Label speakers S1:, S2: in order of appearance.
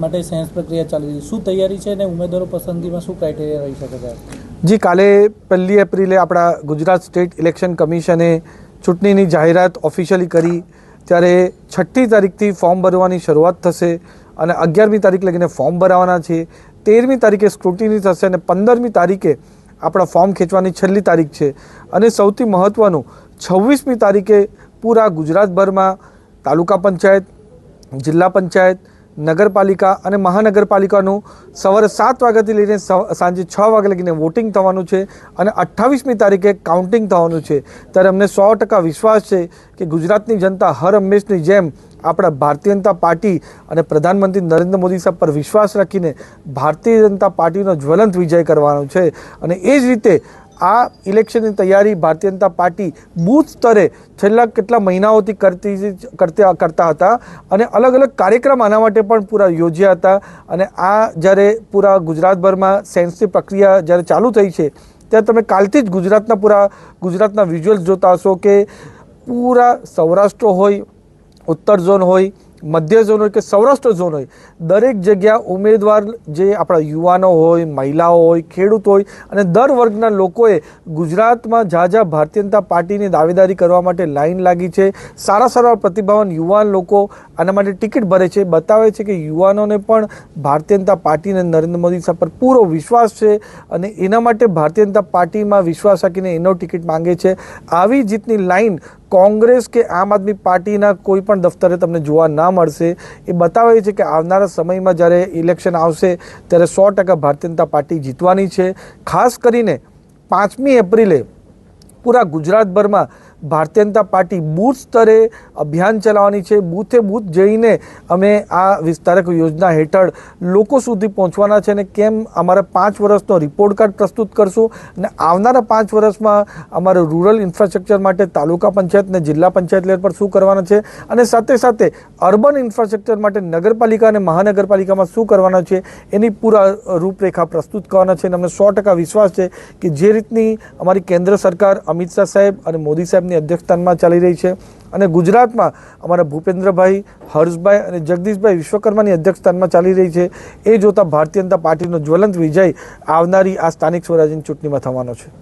S1: માટે સેન્સ પ્રક્રિયા ચાલી રહી છે, શું તૈયારી છે અને ઉમેદવારો પસંદગીમાં શું ક્રાઇટેરિયા રહી શકે છે?
S2: જી, કાલે 1 એપ્રિલે આપણા ગુજરાત સ્ટેટ ઇલેક્શન કમિશને ચૂંટણીની જાહેરાત ઓફિશિયલી કરી, ત્યારે 6મી તારીખથી ફોર્મ ભરવાની શરૂઆત થશે અને 11મી તારીખ લગીને ફોર્મ ભરાવાના છે. 13મી તારીખે સ્ક્રુટિની થશે અને 15મી તારીખે આપણા ફોર્મ ખેંચવાની છેલ્લી તારીખ છે. અને સૌથી મહત્ત્વનું 26મી તારીખે પૂરા ગુજરાતભરમાં તાલુકા પંચાયત, જિલ્લા પંચાયત, નગરપાલિકા અને મહાનગરપાલિકાનું સવારે 7 વાગ્યાથી લઈને સાંજે 6 વાગ્યા લગીને વોટિંગ થવાનું છે અને 28મી તારીખે કાઉન્ટિંગ થવાનું છે. ત્યારે અમને 100% વિશ્વાસ છે કે ગુજરાતની જનતા હર હંમેશની જેમ આપણા ભારતીય જનતા પાર્ટી અને પ્રધાનમંત્રી નરેન્દ્ર મોદી સાહેબ પર વિશ્વાસ રાખીને ભારતીય જનતા પાર્ટીનો જ્વલંત વિજય કરવાનો છે. અને એ જ રીતે આ ઇલેક્શનની તૈયારી ભારતીય જનતા પાર્ટી બૂથ સ્તરે છેલ્લા કેટલા મહિનાઓથી કરતા હતા અને અલગ અલગ કાર્યક્રમ આના માટે પણ પૂરા યોજ્યા હતા. અને આ જ્યારે પૂરા ગુજરાતભરમાં સેન્સની પ્રક્રિયા જ્યારે ચાલુ થઈ છે, ત્યારે તમે કાલથી જ ગુજરાતના વિઝ્યુઅલ્સ જોતા હશો કે પૂરા સૌરાષ્ટ્ર હોય, ઉત્તર ઝોન હોય, મધ્ય ઝોન હોય કે સૌરાષ્ટ્ર ઝોન હોય, દરેક જગ્યા ઉમેદવાર જે આપણા યુવાનો હોય, મહિલાઓ હોય, ખેડૂત હોય અને દર વર્ગના લોકોએ ગુજરાતમાં જ્યાં ભારતીય જનતા પાર્ટીની દાવેદારી કરવા માટે લાઈન લાગી છે. સારા પ્રતિભાવાન યુવાન લોકો આના માટે ટિકિટ ભરે છે. બતાવે છે કે યુવાનોને પણ ભારતીય જનતા પાર્ટીને નરેન્દ્ર મોદી સાહેબ પર પૂરો વિશ્વાસ છે અને એના માટે ભારતીય જનતા પાર્ટીમાં વિશ્વાસ રાખીને એનો ટિકિટ માંગે છે. આવી જીતની લાઈન કોંગ્રેસ કે આમ આદમી પાર્ટીના કોઈ પણ દફતરે તમને જોવા ના મળશે. એ બતાવે છે કે આવનારા સમયમાં જ્યારે ઇલેક્શન આવશે ત્યારે 100% ભારતીય જનતા પાર્ટી જીતવાની છે. ખાસ કરીને 5મી એપ્રિલે પૂરા ગુજરાતભરમાં ભારતીય જનતા પાર્ટી બૂથ સ્તરે અભિયાન ચલાવવાની છે. બૂથે બૂથ જઈને અમે આ વિસ્તારક યોજના હેઠળ લોકો સુધી પહોંચવાના છે અને કેમ અમારા 5 વર્ષનો રિપોર્ટ કાર્ડ પ્રસ્તુત કરશું અને આવનારા 5 વર્ષમાં અમારે રૂરલ ઇન્ફ્રાસ્ટ્રક્ચર માટે તાલુકા પંચાયત અને જિલ્લા પંચાયત લેવલ પર શું કરવાના છે અને સાથે સાથે અર્બન ઇન્ફ્રાસ્ટ્રક્ચર માટે નગરપાલિકા અને મહાનગરપાલિકામાં શું કરવાના છે એની પૂરા રૂપરેખા પ્રસ્તુત કરવાના છે. અને અમને 100% વિશ્વાસ છે કે જે રીતની અમારી કેન્દ્ર સરકાર અમિત શાહ સાહેબ અને મોદી સાહેબની અધ્યક્ષસ્થાનમાં ચાલી રહી છે અને ગુજરાતમાં અમારા ભૂપેન્દ્રભાઈ, હર્ષભાઈ અને જગદીશભાઈ વિશ્વકર્માની અધ્યક્ષસ્થાનમાં ચાલી રહી છે, એ જોતા ભારતીય જનતા પાર્ટીનો જ્વલંત વિજય આવનારી આ સ્થાનિક સ્વરાજ્યની ચૂંટણીમાં થવાનો છે.